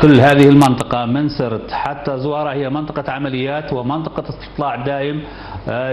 كل هذه المنطقة من سرت حتى زوارة هي منطقة عمليات ومنطقة استطلاع دائم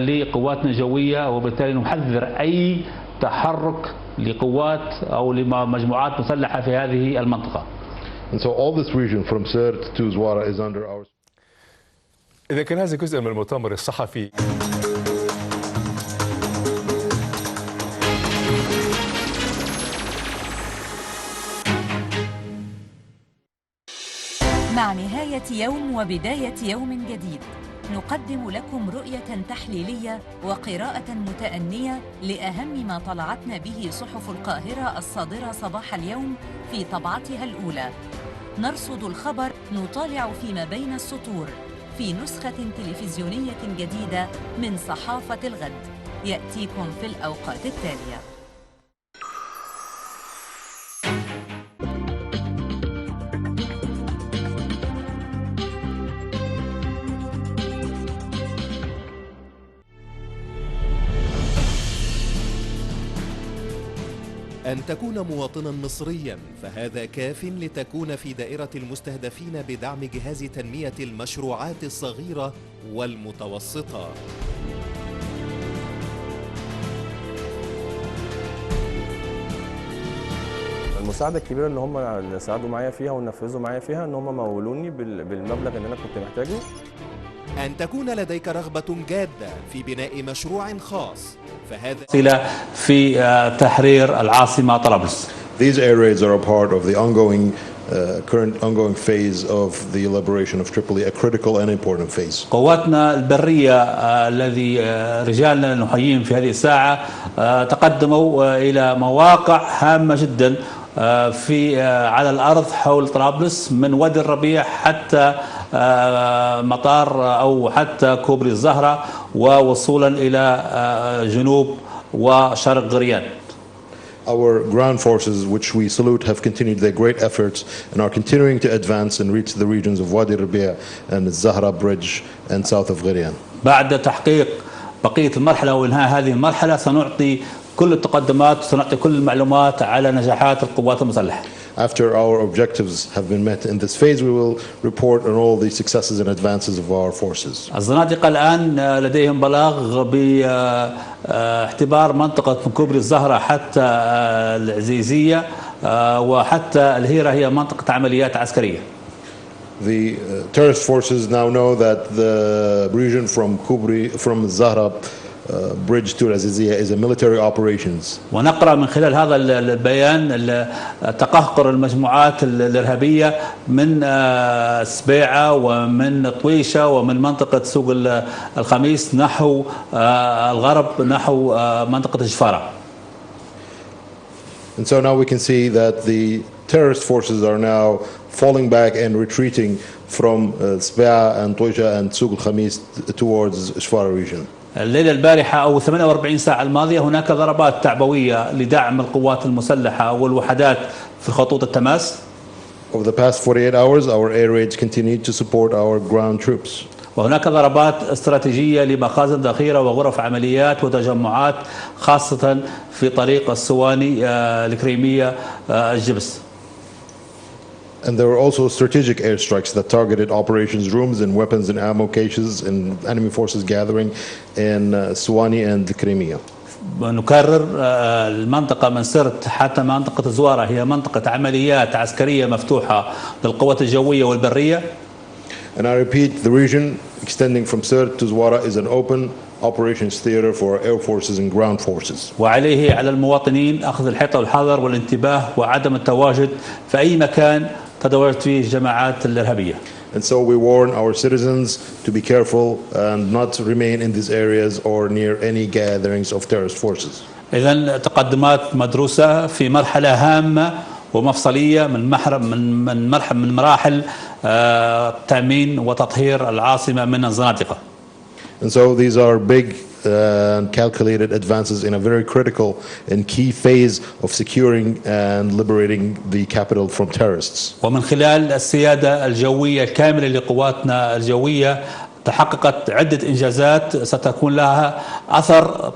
لقواتنا الجوية، وبالتالي نحذر أي تحرك لقوات أو لمجموعات مسلحة في هذه المنطقة. And so all this region from Sirte to Zwara is under our. إذا كان هذا جزء من المؤتمر الصحفي. مع نهاية يوم وبداية يوم جديد نقدم لكم رؤية تحليلية وقراءة متأنية لأهم ما طلعتنا به صحف القاهرة الصادرة صباح اليوم في طبعتها الأولى. نرصد الخبر، نطالع فيما بين السطور في نسخة تلفزيونية جديدة من صحافة الغد، يأتيكم في الأوقات التالية. أن تكون مواطنا مصريا فهذا كاف لتكون في دائرة المستهدفين بدعم جهاز تنمية المشروعات الصغيرة والمتوسطة. المساعدة الكبيرة اللي هم اللي ساعدوا معايا فيها ونفذوا معايا فيها ان هم مولوني بالمبلغ اللي انا كنت محتاجه. أن تكون لديك رغبة جادة في بناء مشروع خاص فهذا في تحرير العاصمة طرابلس. These air raids are a part of the current ongoing phase of the liberation of Tripoli, a critical and important phase. قواتنا البرية الذي رجالنا نحييهم في هذه الساعة تقدموا إلى مواقع هامة جدا على الأرض حول طرابلس، من وادي الربيع حتى مطار أو حتى كوبري الزهرة، ووصولا إلى جنوب وشرق غريان. Our ground forces, which we salute, have continued their great efforts and are continuing to advance and reach the regions of Wadi Rabia and the Zahra Bridge and south of Gharian. بعد تحقيق بقية المرحلة وإنهاء هذه المرحلة سنعطي كل التقدمات وسنعطي كل المعلومات على نجاحات القوات المسلحة. After our objectives have been met in this phase, we will report on all the successes and advances of our forces. الزنادقة الآن لديهم بلاغ باعتبار منطقة من كوبري الزهرة حتى العزيزية وحتى الهيرة هي منطقة عمليات عسكرية. The terrorist forces now know that the region from Zahra bridge to Azizia is a military operations. ونقرأ من خلال هذا البيان تقهقر المجموعات الإرهابية من سبيعة ومن طويشة ومن منطقة سوق الخميس نحو الغرب نحو منطقة الجفارة. And so now we can see that the terrorist forces are now falling back and retreating from Sbe'a and Toisha and Suq al-Khamis towards Shfara region. الليلة البارحة أو 48 ساعة الماضية هناك ضربات تعبوية لدعم القوات المسلحة والوحدات في خطوط التماس. Over the past 48 hours, our air raids continued to support our ground troops. وهناك ضربات استراتيجية لمخازن ذخيرة وغرف عمليات وتجمعات خاصة في طريق السواني الكريمية الجبس. And there were also strategic airstrikes that targeted operations rooms and weapons and ammo caches and enemy forces gathering in Suwani and the Crimea. نكرر المنطقة من سرت حتى منطقة زوارة هي منطقة عمليات عسكرية مفتوحة للقوات الجوية والبرية. And I repeat, the region extending from Sirte to Zwara is an open operations theater for air forces and ground forces. وعليه على المواطنين أخذ الحيطة والحذر والانتباه وعدم التواجد في أي مكان تدورت فيه الجماعات الإرهابية. And so we warn our citizens to be careful and not remain in these areas or near any gatherings of terrorist forces. إذن تقدمات مدروسة في مرحلة هامة ومفصلية من مراحل تأمين وتطهير العاصمة من الزنادقة. And so these are big and calculated advances in a very critical and key phase of securing and liberating the capital from terrorists. ومن خلال السيادة الجوية الكاملة لقواتنا الجوية تحققت عدة إنجازات ستكون لها أثر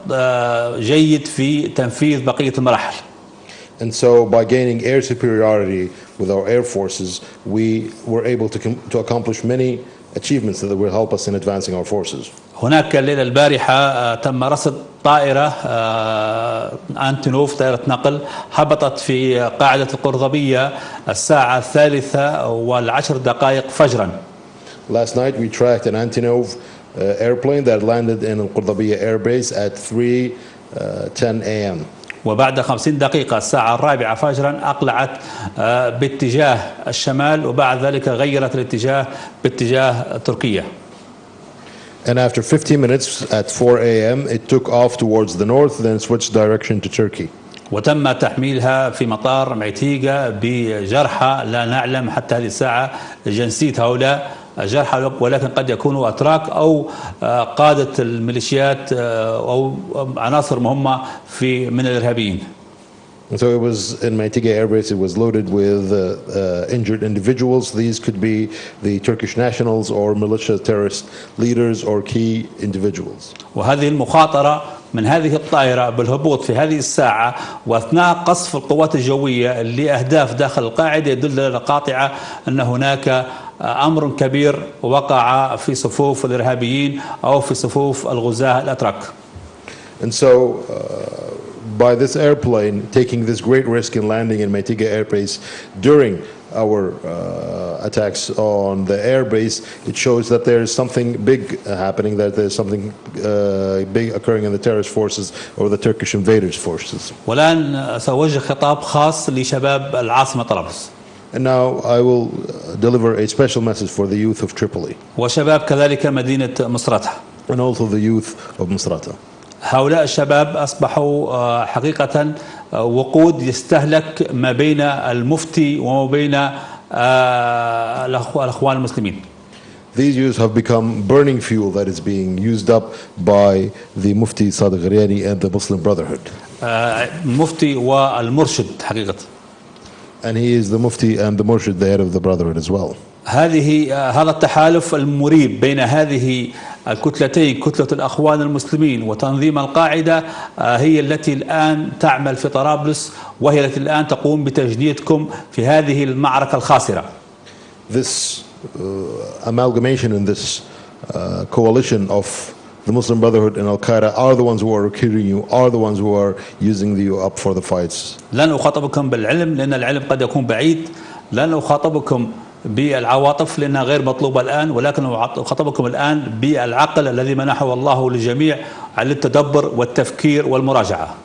جيد في تنفيذ بقية المراحل. And so by gaining air superiority with our air forces, we were able to accomplish many achievements that will help us in advancing our forces. هناك الليلة البارحة تم رصد طائرة أنتونوف، طائرة نقل، هبطت في قاعدة القرضبية الساعة 3:10 فجرا. Last night we tracked an Antonov airplane that landed in Al-Qurdabiya Air Base at 3:10 a.m. وبعد 50 دقيقة الساعة 4 فجرا أقلعت باتجاه الشمال، وبعد ذلك غيرت الاتجاه باتجاه تركيا. And after 15 minutes at 4 a.m. it took off towards the north, then switched direction to Turkey. وتم تحميلها في مطار معتيقة بجرحى لا نعلم حتى هذه الساعة جنسية هؤلاء جرحى، ولكن قد يكونوا أتراك أو قادة الميليشيات أو عناصر مهمة من الإرهابيين. And so it was in Maytiga Air Base. It was loaded with injured individuals. These could be the Turkish nationals or militia terrorist leaders or key individuals. وهذه المخاطرة من هذه الطائرة بالهبوط في هذه الساعة وأثناء قصف القوات الجوية لأهداف داخل القاعدة يدل دلالة قاطعة أن هناك أمر كبير وقع في صفوف الإرهابيين أو في صفوف الغزاة الأتراك. And so by this airplane taking this great risk in landing in Maytiga Air Base during our attacks on the air base, it shows that there is something big happening, that there's something big occurring in the terrorist forces or the Turkish invaders forces. والآن سأوجه خطاب خاص لشباب العاصمة طرابلس. And now I will deliver a special message for the youth of Tripoli. وشباب كذلك مدينة مصراتة. And also the youth of Misrata. هؤلاء الشباب أصبحوا حقيقة وقود يستهلك ما بين المفتي وما بين الأخوان المسلمين. These youths have become burning fuel that is being used up by the Mufti Sadiq Gharyani and the Muslim Brotherhood. المفتي والمرشد حقيقة. And he is the Mufti and the Murshid, the head of the Brotherhood as well. هذا التحالف المريب بين هذه الكتلتين، كتلة الأخوان المسلمين وتنظيم القاعدة، هي التي الآن تعمل في طرابلس، وهي التي الآن تقوم بتجنيدكم في هذه المعركة الخاسرة. This amalgamation and this coalition of the Muslim Brotherhood and Al-Qaeda are the ones who are recruiting you, are the ones who are using you up for the fights. لن أخاطبكم بالعلم لأن العلم قد يكون بعيد، لن أخاطبكم بالعواطف لأنها غير مطلوبة الآن، ولكن أخاطبكم الآن بالعقل الذي منحه الله للجميع على التدبر والتفكير والمراجعة.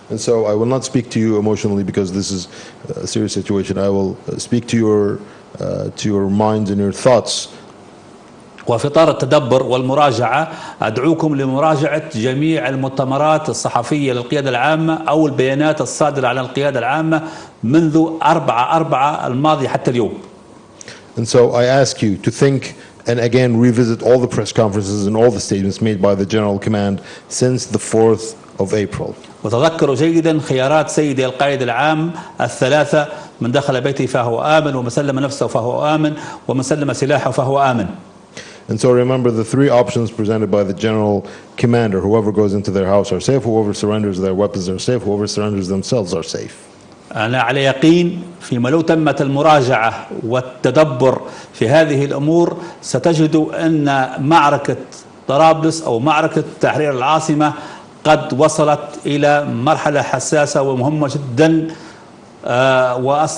And so I will not speak to you emotionally because this is a serious situation. I will speak to your minds and your thoughts. وفي إطار التدبر والمراجعة أدعوكم لمراجعة جميع المؤتمرات الصحفية للقيادة العامة أو البيانات الصادرة عن القيادة العامة منذ 4/4 الماضي حتى اليوم. And so I ask you to think and again revisit all the press conferences and all the statements made by the General Command since the 4th of April. وتذكروا جيدا خيارات سيدي القائد العام الثلاثة: من دخل بيته فهو آمن، ومن سلم نفسه فهو آمن، ومن سلم سلاحه فهو آمن. And so remember the three options presented by the General Commander: whoever goes into their house are safe, whoever surrenders their weapons are safe, whoever surrenders themselves are safe. أنا على يقين فيما لو تمت المراجعة والتدبر في هذه الأمور ستجدوا أن معركة طرابلس أو معركة تحرير العاصمة قد وصلت إلى مرحلة حساسة ومهمة جدا،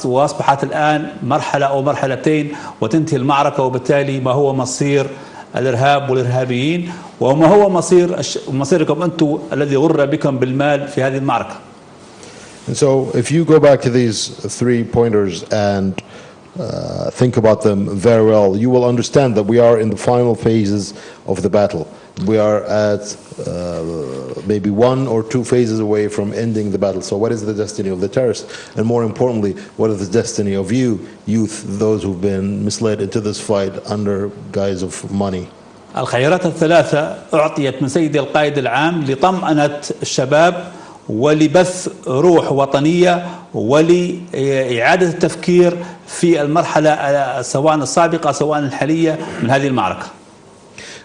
وأصبحت الآن مرحلة أو مرحلتين وتنتهي المعركة، وبالتالي ما هو مصير الإرهاب والإرهابيين وما هو مصيركم أنتم الذي غر بكم بالمال في هذه المعركة. And so if you go back to these 3 pointers and think about them very well, you will understand that we are in the final phases of the battle. We are at maybe 1 or 2 phases away from ending the battle. So what is the destiny of the terrorists? And more importantly, what is the destiny of you, youth, those who've been misled into this fight under guise of money? الخيارات الثلاثة أعطيت من سيدي القائد العام لطمأنة الشباب ولبث روح وطنية ولإعادة التفكير في المرحلة سواء السابقة سواء الحالية من هذه المعركة.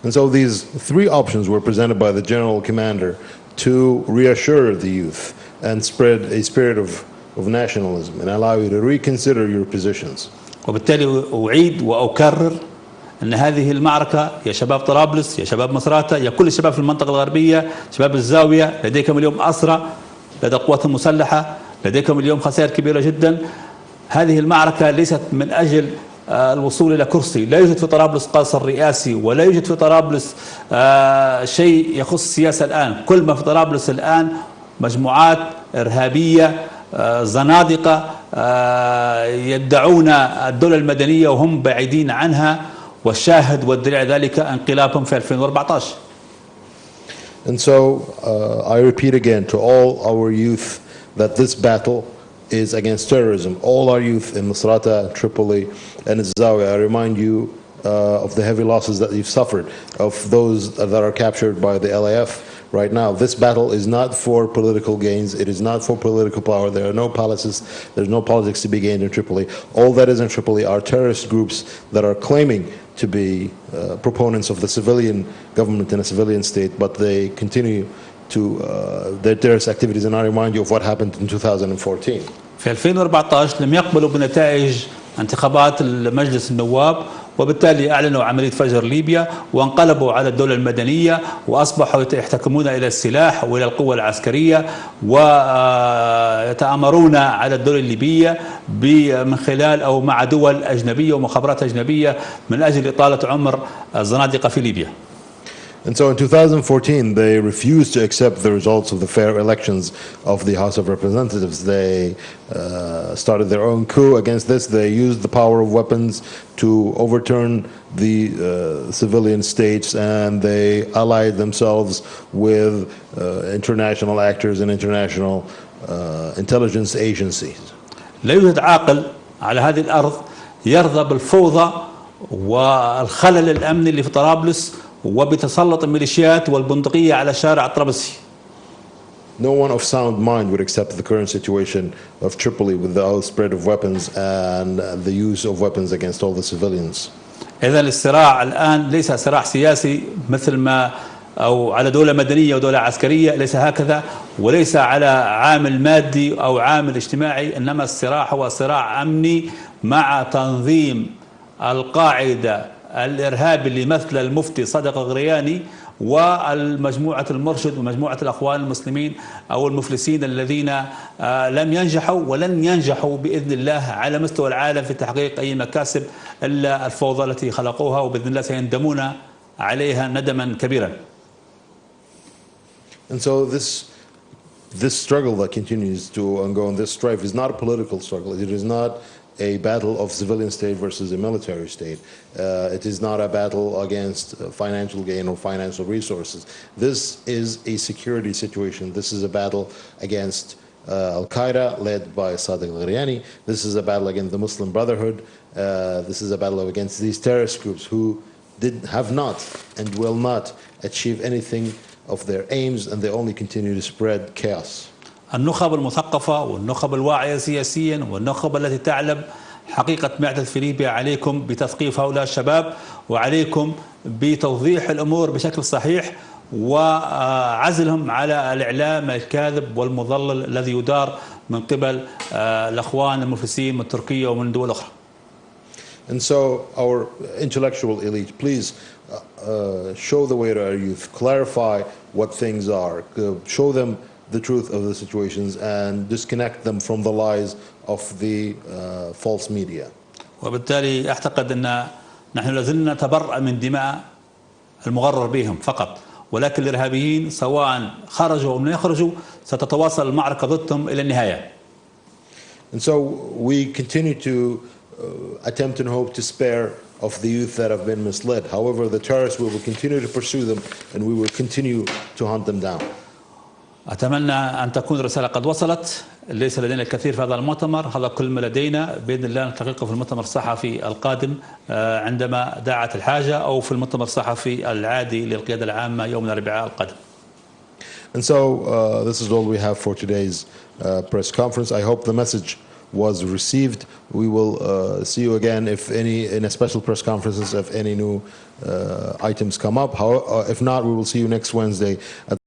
And so these 3 options were presented by the General Commander to reassure the youth and spread a spirit of of nationalism and allow you to reconsider your positions. وبالتالي أعيد وأكرر أن هذه المعركة يا شباب طرابلس، يا شباب مصراتة، يا كل الشباب في المنطقة الغربية، شباب الزاوية، لديكم اليوم أسرى لدى القوات المسلحة، لديكم اليوم خسائر كبيرة جدا. هذه المعركة ليست من أجل الوصول إلى كرسي، لا يوجد في طرابلس قصر رئاسي، ولا يوجد في طرابلس شيء يخص السياسة الآن. كل ما في طرابلس الآن مجموعات إرهابية، زنادقة يدعون الدولة المدنية وهم بعيدين عنها، والشاهد والدليل على ذلك انقلابهم في 2014. And so I repeat again to all our youth that this battle is against terrorism. All our youth in Misrata, Tripoli, and Zawiya, I remind you of the heavy losses that you've suffered, of those that are captured by the LAF right now. This battle is not for political gains. It is not for political power. There are no palaces. There's no politics to be gained in Tripoli. All that is in Tripoli are terrorist groups that are claiming to be proponents of the civilian government in a civilian state, but they continue to their terrorist activities. And I remind you of what happened in 2014. في 2014 لم يقبلوا بنتائج انتخابات مجلس النواب، وبالتالي أعلنوا عملية فجر ليبيا وانقلبوا على الدولة المدنية، وأصبحوا يحتكمون إلى السلاح وإلى القوة العسكرية، ويتآمرون على الدولة الليبية من خلال أو مع دول أجنبية ومخابرات أجنبية من أجل إطالة عمر الزنادقة في ليبيا. And so in 2014, they refused to accept the results of the fair elections of the House of Representatives. They started their own coup against this. They used the power of weapons to overturn the civilian states, and they allied themselves with international actors and international intelligence agencies. لا يوجد عاقل على هذه الأرض يرضى بالفوضى والخلل الأمني اللي في طرابلس وبتسلط الميليشيات والبندقية على الشارع الطرابلسي. No one of sound mind would accept the current situation of Tripoli with the outspread of weapons and the use of weapons against all the civilians. إذا الصراع الآن ليس صراع سياسي مثل ما أو على دولة مدنية ودولة عسكرية، ليس هكذا، وليس على عامل مادي أو عامل اجتماعي، إنما الصراع هو صراع أمني مع تنظيم القاعدة الإرهابي اللي مثل المفتي صدق غرياني والمجموعة المرشد ومجموعة الأخوان المسلمين أو المفلسين الذين لم ينجحوا ولن ينجحوا بإذن الله على مستوى العالم في تحقيق أي مكاسب إلا الفوضى التي خلقوها، وبإذن الله سيندمون عليها ندما كبيرا. And so this struggle that continues to ongo, and this strife is not a political struggle. It is not a battle of civilian state versus a military state. It is not a battle against financial gain or financial resources. This is a security situation. This is a battle against Al-Qaeda led by Sadiq al-Gharyani. This is a battle against the Muslim Brotherhood. This is a battle against these terrorist groups who have not and will not achieve anything of their aims, and they only continue to spread chaos. النخب المثقفة والنخب الواعية سياسيا والنخب التي تعلم حقيقة ما يحدث في ليبيا، عليكم بتثقيف هؤلاء الشباب، وعليكم بتوضيح الأمور بشكل صحيح، وعزلهم على الإعلام الكاذب والمضلل الذي يدار من قبل الأخوان المفلسين من تركيا ومن دول أخرى. And so our intellectual elite, please show the way to our youth, clarify what things are, show them the truth of the situations, and disconnect them from the lies of the false media. وبالتالي أعتقد أن نحن لازلنا نتبرأ من دماء المغرر بهم فقط، ولكن الإرهابيين سواء خرجوا أو لم يخرجوا ستتواصل المعركة ضدهم إلى النهاية. And so we continue to attempt and hope to spare of the youth that have been misled. However, the terrorists will continue to pursue them, and we will continue to hunt them down. أتمنى أن تكون الرسالة قد وصلت. ليس لدينا الكثير في هذا المؤتمر، هذا كل ما لدينا، بإذن الله نلتقيكم في المؤتمر الصحفي القادم عندما دعت الحاجة، أو في المؤتمر الصحفي العادي للقيادة العامة يوم الأربعاء القادم. And so this is all we have for today's press conference. I hope the message was received. We will see you again in a special press conferences if any new items come up. If not, we will see you next Wednesday at